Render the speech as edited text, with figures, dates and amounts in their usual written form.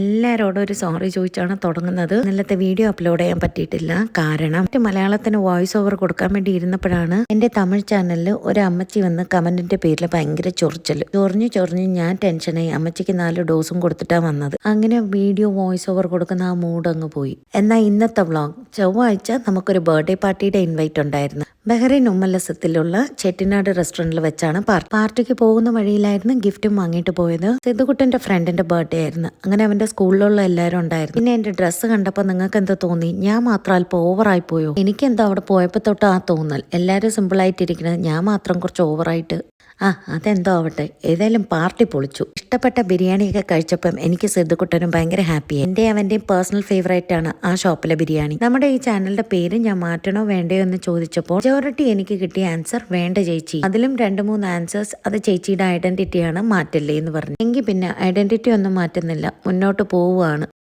എല്ലാവരോടും ഒരു സോറി ചോദിച്ചാണ് തുടങ്ങുന്നത്. ഇന്നലത്തെ വീഡിയോ അപ്ലോഡ് ചെയ്യാൻ പറ്റിയിട്ടില്ല. കാരണം മലയാളത്തിന് വോയിസ് ഓവർ കൊടുക്കാൻ വേണ്ടി ഇരുന്നപ്പോഴാണ് എന്റെ തമിഴ് ചാനലിൽ ഒരു അമ്മച്ചി വന്ന് കമന്റിന്റെ പേരിൽ ഭയങ്കര ചൊറിഞ്ഞ് ഞാൻ ടെൻഷനായി. അമ്മച്ചിക്ക് 4 ഡോസും കൊടുത്തിട്ടാ വന്നത്. അങ്ങനെ വീഡിയോ വോയിസ് ഓവർ കൊടുക്കുന്ന ആ മൂഡ് അങ്ങ് പോയി. എന്നാൽ ഇന്നത്തെ വ്ളോഗ് ചൊവ്വാഴ്ച നമുക്കൊരു ബർത്ത്ഡേ പാർട്ടിയുടെ ഇൻവൈറ്റ് ഉണ്ടായിരുന്നു. ബഹ്റൈൻ ഉമ്മലസത്തിലുള്ള ചെട്ടിനാട് റെസ്റ്റോറന്റിൽ വെച്ചാണ് പാർട്ടിക്ക് പോകുന്ന വഴിയിലായിരുന്നു ഗിഫ്റ്റും വാങ്ങിയിട്ട് പോയത്. സിദ്ധുകുട്ടന്റെ ഫ്രണ്ടിന്റെ ബർത്ത്ഡേ ആയിരുന്നു. അങ്ങനെ അവന്റെ സ്കൂളിലുള്ള എല്ലാവരും ഉണ്ടായിരുന്നു. പിന്നെ എന്റെ ഡ്രസ്സ് കണ്ടപ്പോൾ നിങ്ങൾക്ക് എന്താ തോന്നി? ഞാൻ മാത്രം അല്പം ഓവറായി പോയോ? എനിക്കെന്താ അവിടെ പോയപ്പോൾ തൊട്ട് ആ തോന്നൽ. എല്ലാവരും സിമ്പിളായിട്ടിരിക്കുന്നത്, ഞാൻ മാത്രം കുറച്ച് ഓവറായിട്ട്. അതെന്തോ ആവട്ടെ, ഏതായാലും പാർട്ടി പൊളിച്ചു. ഇഷ്ടപ്പെട്ട ബിരിയാണിയൊക്കെ കഴിച്ചപ്പം എനിക്ക് സിദ്ധുക്കുട്ടനും ഭയങ്കര ഹാപ്പിയായി. എൻ്റെ അവൻ്റെയും പേഴ്സണൽ ഫേവറേറ്റ് ആണ് ആ ഷോപ്പിലെ ബിരിയാണി. നമ്മുടെ ഈ ചാനലിന്റെ പേര് ഞാൻ മാറ്റണോ വേണ്ടയോ എന്ന് ചോദിച്ചപ്പോൾ മെജോറിറ്റി എനിക്ക് കിട്ടിയ ആൻസർ വേണ്ട ചേച്ചി. അതിലും 2-3 ആൻസേഴ്സ് അത് ചേച്ചിയുടെ ഐഡന്റിറ്റിയാണ്, മാറ്റല്ലേ എന്ന് പറഞ്ഞു. എങ്കിൽ പിന്നെ ഐഡന്റിറ്റി ഒന്നും മാറ്റുന്നില്ല, മുന്നോട്ട് പോവുകയാണ്.